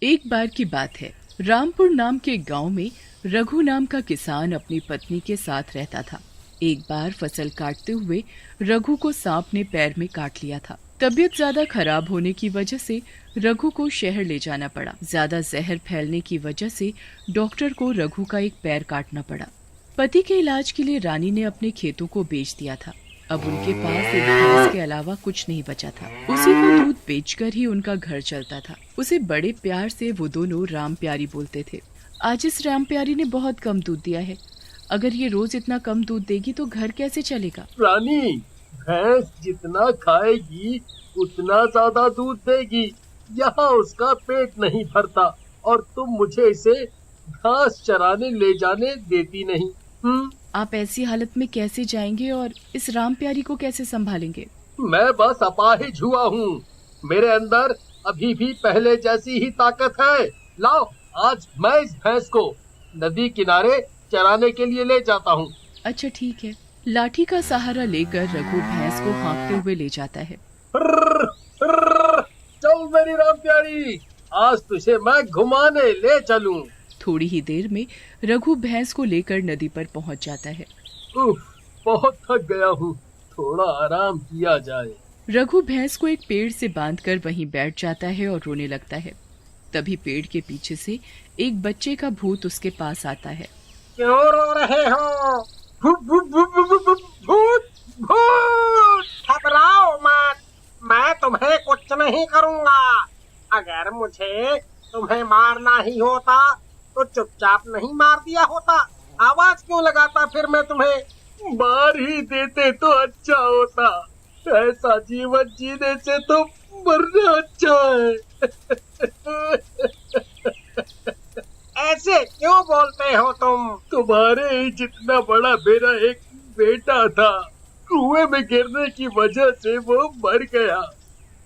एक बार की बात है, रामपुर नाम के गांव में रघु नाम का किसान अपनी पत्नी के साथ रहता था। एक बार फसल काटते हुए रघु को सांप ने पैर में काट लिया था। तबीयत ज्यादा खराब होने की वजह से रघु को शहर ले जाना पड़ा। ज्यादा जहर फैलने की वजह से डॉक्टर को रघु का एक पैर काटना पड़ा। पति के इलाज के लिए रानी ने अपने खेतों को बेच दिया था। अब उनके पास एक भैंस के अलावा कुछ नहीं बचा था। उसी का दूध बेचकर ही उनका घर चलता था। उसे बड़े प्यार से वो दोनों राम प्यारी बोलते थे। आज इस राम प्यारी ने बहुत कम दूध दिया है। अगर ये रोज इतना कम दूध देगी तो घर कैसे चलेगा? रानी, भैंस जितना खाएगी उतना ज्यादा दूध देगी। यहाँ उसका पेट नहीं भरता और तुम मुझे इसे घास चराने ले जाने देती नहीं। आप ऐसी हालत में कैसे जाएंगे और इस राम प्यारी को कैसे संभालेंगे? मैं बस अपाहिज हुआ हूँ। मेरे अंदर अभी भी पहले जैसी ही ताकत है। लाओ, आज मैं इस भैंस को नदी किनारे चराने के लिए ले जाता हूँ। अच्छा ठीक है। लाठी का सहारा लेकर रघु भैंस को हाँकते हुए ले जाता है। चल मेरी राम प्यारी, आज तुझे मैं घुमाने ले चलूं। थोड़ी ही देर में रघु भैंस को लेकर नदी पर पहुंच जाता है। बहुत थक गया हूँ, थोड़ा आराम किया जाए। रघु भैंस को एक पेड़ से बांधकर वहीं बैठ जाता है और रोने लगता है। तभी पेड़ के पीछे से एक बच्चे का भूत उसके पास आता है। क्यों रो रहे हो? भूत भूत! घबराओ मत, मैं तुम्हें कुछ नहीं करूँगा। अगर मुझे तुम्हें मारना ही होता तो चुपचाप नहीं मार दिया होता। आवाज क्यों लगाता? फिर मैं तुम्हें मार ही देते तो अच्छा होता। ऐसा जीवन जीने से तो मरना अच्छा है। ऐसे क्यों बोलते हो तुम? तुम्हारे ही जितना बड़ा मेरा एक बेटा था, कुएं में गिरने की वजह से वो मर गया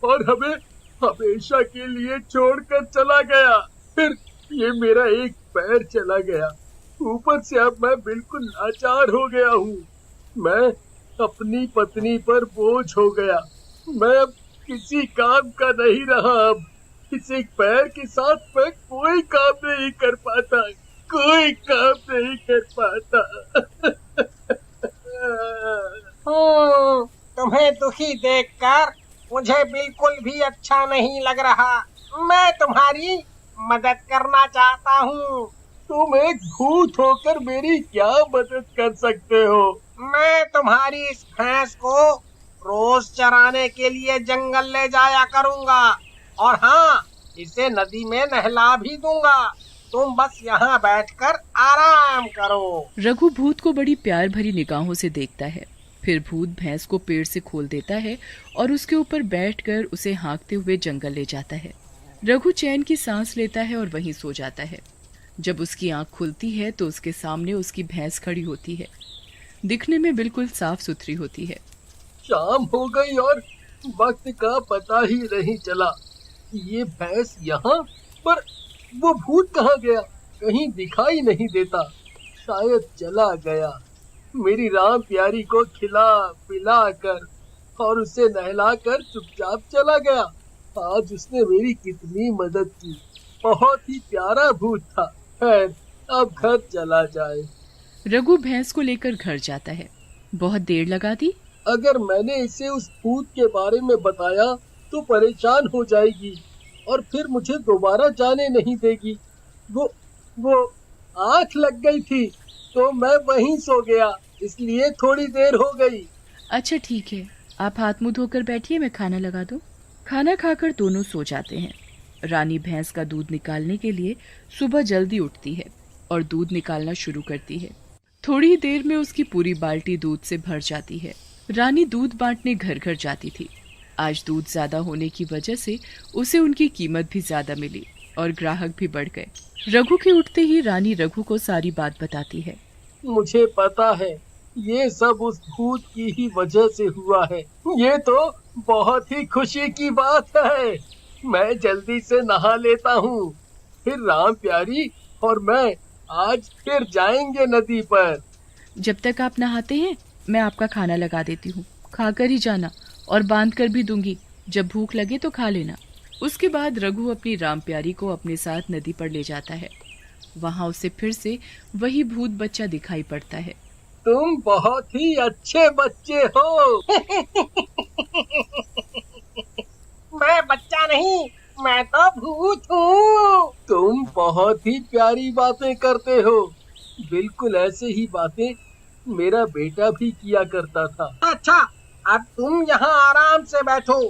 और हमें हमेशा के लिए छोड़कर चला गया। फिर ये मेरा एक पैर चला गया। ऊपर से अब मैं बिल्कुल लाचार हो गया हूँ। मैं अपनी पत्नी पर बोझ हो गया। मैं अब किसी काम का नहीं रहा। अब इस एक पैर के साथ मैं कोई काम नहीं कर पाता, कोई काम नहीं कर पाता। तुम्हें दुखी देखकर मुझे बिल्कुल भी अच्छा नहीं लग रहा। मैं तुम्हारी मदद करना चाहता हूँ। तुम एक भूत होकर मेरी क्या मदद कर सकते हो? मैं तुम्हारी इस भैंस को रोज चराने के लिए जंगल ले जाया करूँगा और हाँ, इसे नदी में नहला भी दूंगा। तुम बस यहाँ बैठकर आराम करो। रघु भूत को बड़ी प्यार भरी निगाहों से देखता है। फिर भूत भैंस को पेड़ से खोल देता है और उसके ऊपर बैठकर उसे हाँकते हुए जंगल ले जाता है। रघु चैन की सांस लेता है और वहीं सो जाता है। जब उसकी आंख खुलती है तो उसके सामने उसकी भैंस खड़ी होती है। दिखने में बिल्कुल साफ सुथरी होती है। शाम हो गई और वक्त का पता ही नहीं चला। ये भैंस यहाँ, पर वो भूत कहाँ गया? कहीं दिखाई नहीं देता। शायद चला गया। मेरी राम प्यारी को खिला पिला कर और उसे नहला कर चुपचाप चला गया। आज उसने मेरी कितनी मदद की। बहुत ही प्यारा भूत था। खैर, अब घर चला जाए। रघु भैंस को लेकर घर जाता है। बहुत देर लगा दी। अगर मैंने इसे उस भूत के बारे में बताया तो परेशान हो जाएगी और फिर मुझे दोबारा जाने नहीं देगी। वो आँख लग गई थी तो मैं वहीं सो गया, इसलिए थोड़ी देर हो गई। अच्छा ठीक है, आप हाथ मुंह धोकर बैठिए, मैं खाना लगा दूं। खाना खाकर दोनों सो जाते हैं। रानी भैंस का दूध निकालने के लिए सुबह जल्दी उठती है और दूध निकालना शुरू करती है। थोड़ी देर में उसकी पूरी बाल्टी दूध से भर जाती है। रानी दूध बांटने घर घर जाती थी। आज दूध ज्यादा होने की वजह से उसे उनकी कीमत भी ज्यादा मिली और ग्राहक भी बढ़ गए। रघु के उठते ही रानी रघु को सारी बात बताती है। मुझे पता है, ये सब उस भूत की ही वजह से हुआ है। ये तो बहुत ही खुशी की बात है। मैं जल्दी से नहा लेता हूँ। फिर राम प्यारी और मैं आज फिर जाएंगे नदी पर। जब तक आप नहाते हैं मैं आपका खाना लगा देती हूँ, खाकर ही जाना और बांध कर भी दूंगी। जब भूख लगे तो खा लेना। उसके बाद रघु अपनी राम प्यारी को अपने साथ नदी पर ले जाता है। वहां उसे फिर से वही भूत बच्चा दिखाई पड़ता है। तुम बहुत ही अच्छे बच्चे हो। मैं बच्चा नहीं, मैं तो भूत हूँ। तुम बहुत ही प्यारी बातें करते हो। बिल्कुल ऐसे ही बातें मेरा बेटा भी किया करता था। अच्छा, अब तुम यहाँ आराम से बैठो,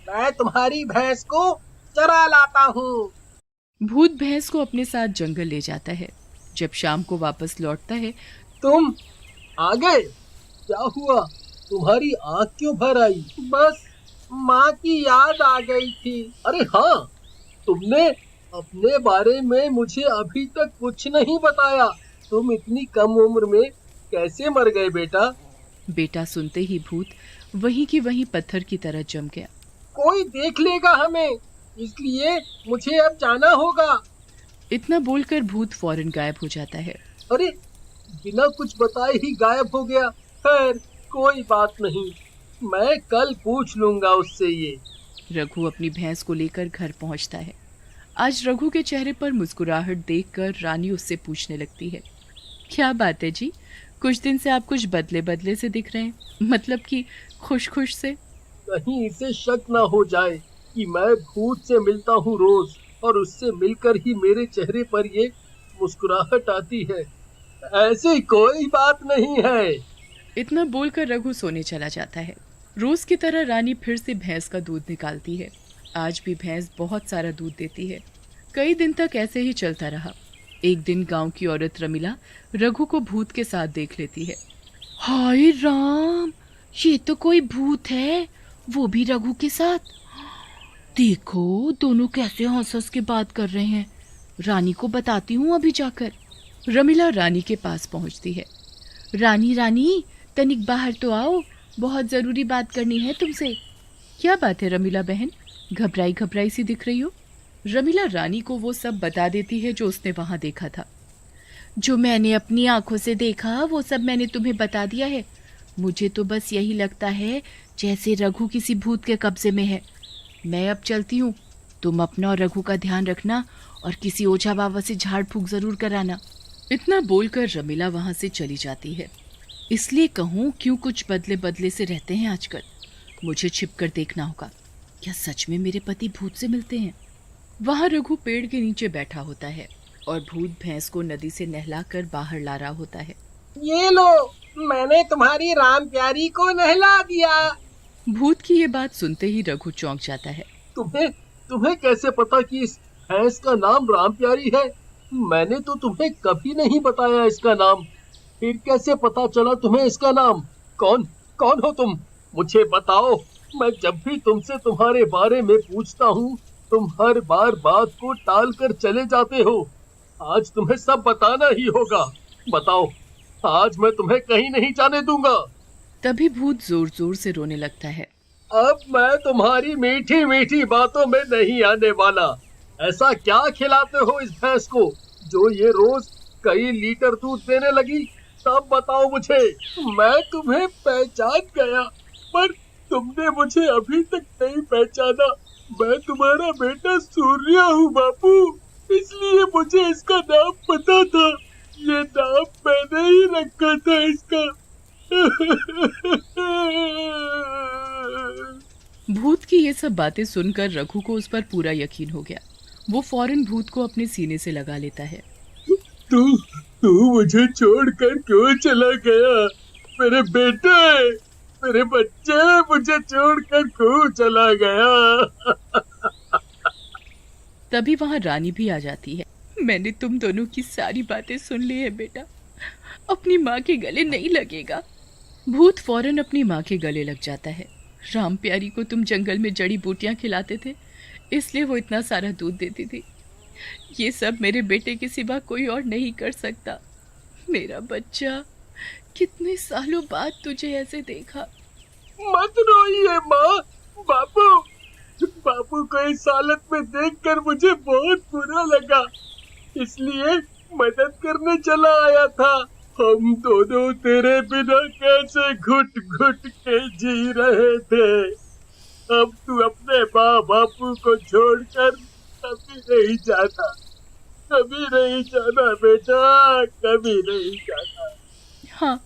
मैं तुम्हारी भैंस को चरा लाता हूँ। भूत भैंस को अपने साथ जंगल ले जाता है। जब शाम को वापस लौटता है, तुम आ गए? क्या हुआ? तुम्हारी आँख क्यों भर आई? बस माँ की याद आ गई थी। अरे हाँ, तुमने अपने बारे में मुझे अभी तक कुछ नहीं बताया। तुम इतनी कम उम्र में कैसे मर गए बेटा? बेटा सुनते ही भूत वहीं की वहीं पत्थर की तरह जम गया। कोई देख लेगा हमें, इसलिए मुझे अब जाना होगा। इतना बोलकर भूत फौरन गायब हो जाता है। अरे, बिना कुछ बताए ही गायब हो गया। खैर, कोई बात नहीं, मैं कल पूछ लूंगा उससे ये। रघु अपनी भैंस को लेकर घर पहुंचता है। आज रघु के चेहरे पर मुस्कुराहट देखकर रानी उससे पूछने लगती है, क्या बात है जी, कुछ दिन से आप कुछ बदले बदले से दिख रहे हैं, मतलब कि खुश खुश से। कहीं इसे शक ना हो जाए कि मैं भूत से मिलता हूँ रोज, और उससे मिलकर ही मेरे चेहरे पर ये मुस्कुराहट आती है। ऐसी कोई बात नहीं है। इतना बोलकर रघु सोने चला जाता है। रोज की तरह रानी फिर से भैंस का दूध निकालती है। आज भी भैंस बहुत सारा दूध देती है। कई दिन तक ऐसे ही चलता रहा। एक दिन गांव की औरत रमीला रघु को भूत के साथ देख लेती है। हाय राम, ये तो कोई भूत है, वो भी रघु के साथ। देखो दोनों कैसे हंस हंस के बात कर रहे हैं। रानी को बताती हूँ अभी जाकर। रमीला रानी के पास पहुंचती है। रानी रानी, तनिक बाहर तो आओ, बहुत जरूरी बात करनी है तुमसे। क्या बात है रमीला बहन, घबराई घबराई सी दिख रही हो। रमीला रानी को वो सब बता देती है जो उसने वहां देखा था। जो मैंने अपनी आंखों से देखा वो सब मैंने तुम्हें बता दिया है। मुझे तो बस यही लगता है जैसे रघु किसी भूत के कब्जे में है। मैं अब चलती हूँ, तुम अपना और रघु का ध्यान रखना और किसी ओझा बाबा से झाड़ फूक जरूर कराना। इतना बोलकर रमीला वहां से चली जाती है। इसलिए कहूँ क्यों कुछ बदले बदले से रहते हैं आजकल। मुझे छिपकर देखना होगा, क्या सच में मेरे पति भूत से मिलते हैं। वहां रघु पेड़ के नीचे बैठा होता है और भूत भैंस को नदी से नहलाकर बाहर ला रहा होता है। ये लो, मैंने तुम्हारी राम प्यारी को नहला दिया। भूत की ये बात सुनते ही रघु चौंक जाता है। तुम्हें तुम्हें कैसे पता कि इस भैंस का नाम राम प्यारी है? मैंने तो तुम्हें कभी नहीं बताया इसका नाम। फिर कैसे पता चला तुम्हें इसका नाम? कौन कौन हो तुम? मुझे बताओ। मैं जब भी तुमसे तुम्हारे बारे में पूछता हूँ, तुम हर बार बात को टाल कर चले जाते हो। आज तुम्हें सब बताना ही होगा। बताओ, आज मैं तुम्हें कहीं नहीं जाने दूंगा। तभी भूत जोर जोर से रोने लगता है। अब मैं तुम्हारी मीठी मीठी बातों में नहीं आने वाला। ऐसा क्या खिलाते हो इस भैंस को जो ये रोज कई लीटर दूध देने लगी? तब बताओ मुझे। मैं तुम्हें पहचान गया, पर तुमने मुझे अभी तक नहीं पहचाना। मैं तुम्हारा बेटा सूर्या हूँ बापू, इसलिए मुझे इसका नाम पता था। ये नाम मैंने ही रखा था इसका। भूत की ये सब बातें सुनकर रघु को उस पर पूरा यकीन हो गया। वो फौरन भूत को अपने सीने से लगा लेता है। तू मुझे छोड़कर क्यों चला गया? मेरे बेटे, मेरे बच्चे, मुझे छोड़कर क्यों चला गया? तभी वहां रानी भी आ जाती है। मैंने तुम दोनों की सारी बातें सुन ली है बेटा, अपनी माँ के गले नहीं लगेगा। भूत फौरन अपनी माँ के गले लग जाता है। राम प्यारी को तुम जंगल में जड़ी बूटियां खिलाते थे, इसलिए वो इतना सारा दूध देती थी। ये सब मेरे बेटे के सिवा कोई और नहीं कर सकता। मेरा बच्चा, कितने सालों बाद तुझे ऐसे देखा। मत रोइए माँ। बापू को इस हालत में देखकर मुझे बहुत बुरा लगा, इसलिए मदद करने चला आया था। हम दोनों तेरे बिना कैसे घुट घुट के जी रहे थे। अब तू अपने माँ बापू को छोड़कर कभी नहीं जाना, कभी नहीं जाना बेटा, कभी नहीं जाना। हाँ,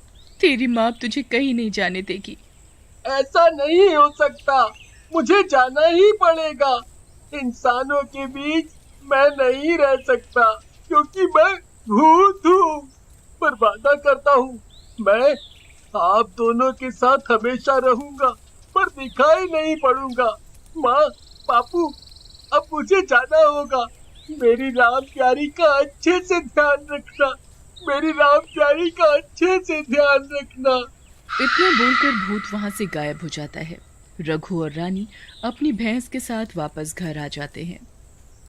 तेरी माँ अब तुझे कहीं नहीं जाने देगी। ऐसा नहीं हो सकता, मुझे जाना ही पड़ेगा। इंसानों के बीच मैं नहीं रह सकता क्योंकि मैं भूत हूँ। पर वादा करता हूँ, मैं आप दोनों के साथ हमेशा रहूंगा, पर दिखाई नहीं पड़ूंगा। माँ, बापू, अब मुझे जाना होगा। मेरी राम प्यारी का अच्छे से ध्यान रखना, मेरी राम प्यारी का अच्छे से ध्यान रखना। इतना बोलकर भूत वहां से गायब हो जाता है। रघु और रानी अपनी भैंस के साथ वापस घर आ जाते हैं।